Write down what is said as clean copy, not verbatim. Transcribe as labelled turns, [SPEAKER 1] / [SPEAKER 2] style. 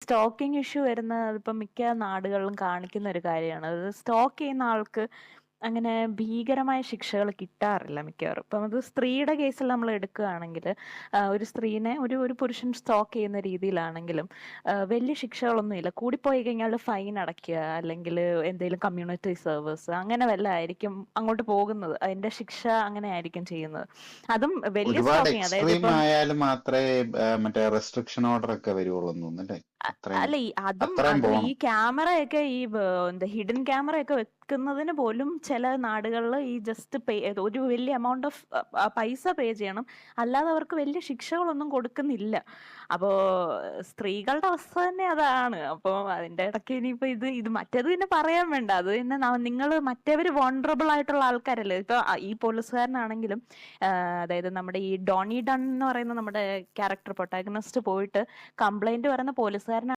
[SPEAKER 1] Stocking issue വരുന്നത് ഇപ്പം മിക്ക നാടുകളിലും കാണിക്കുന്ന ഒരു കാര്യമാണ്. അത് സ്റ്റോക്ക് ചെയ്യുന്ന ആൾക്ക് അങ്ങനെ ഭീകരമായ ശിക്ഷകൾ കിട്ടാറില്ല മിക്കവാറും. ഇപ്പം അത് സ്ത്രീയുടെ കേസിൽ നമ്മൾ എടുക്കുകയാണെങ്കിൽ ഒരു സ്ത്രീനെ ഒരു പുരുഷൻ സ്റ്റോക്ക് ചെയ്യുന്ന രീതിയിലാണെങ്കിലും വലിയ ശിക്ഷകളൊന്നുമില്ല. കൂടിപ്പോയി കഴിഞ്ഞാൽ ഫൈൻ അടയ്ക്കുക, അല്ലെങ്കിൽ എന്തെങ്കിലും കമ്മ്യൂണിറ്റി സർവീസ് അങ്ങനെ വല്ല ആയിരിക്കും അങ്ങോട്ട് പോകുന്നത്. അതിന്റെ ശിക്ഷ അങ്ങനെ ആയിരിക്കും ചെയ്യുന്നത്. അതും വലിയ
[SPEAKER 2] ഒരുപാട്
[SPEAKER 1] സ്റ്റോക്കിങ്, അതായത്
[SPEAKER 2] എക്സ്ട്രീം
[SPEAKER 1] ഇപ്പം
[SPEAKER 2] ആയാലും മാത്രമേ മറ്റേ റെസ്ട്രിക്ഷൻ ഓർഡർ ഒക്കെ വരുവുള്ളൂ എന്ന് തോന്നുന്നല്ലേ? അത്രയും
[SPEAKER 1] അല്ല അതും
[SPEAKER 2] അത്രയും
[SPEAKER 1] അതും ഈ
[SPEAKER 2] പോണം.
[SPEAKER 1] ക്യാമറയൊക്കെ എന്താ ഹിഡൻ ക്യാമറയൊക്കെ വെക്കുന്നതിന് പോലും ചില നാടുകളിൽ ഈ ജസ്റ്റ് പേ ഒരു വലിയ എമൗണ്ട് ഓഫ് പൈസ പേ ചെയ്യണം, അല്ലാതെ അവർക്ക് വലിയ ശിക്ഷകളൊന്നും കൊടുക്കുന്നില്ല. അപ്പോ സ്ത്രീകളുടെ അവസ്ഥ തന്നെ അതാണ്. അപ്പൊ അതിന്റെ ഇടയ്ക്ക് ഇനിയിപ്പോ ഇത് മറ്റേത് പിന്നെ പറയാൻ വേണ്ട. അത് പിന്നെ നിങ്ങൾ മറ്റേവര് വോൾണറബിൾ ആയിട്ടുള്ള ആൾക്കാരല്ലേ. ഇപ്പൊ ഈ പോലീസുകാരനാണെങ്കിലും അതായത് നമ്മുടെ ഈ ഡോണി ഡൺ എന്ന് പറയുന്ന നമ്മുടെ ക്യാരക്ടർ പ്രൊട്ടാഗണിസ്റ്റ് പോയിട്ട് കംപ്ലൈന്റ് പറയുന്ന പോലീസുകാരനാണ്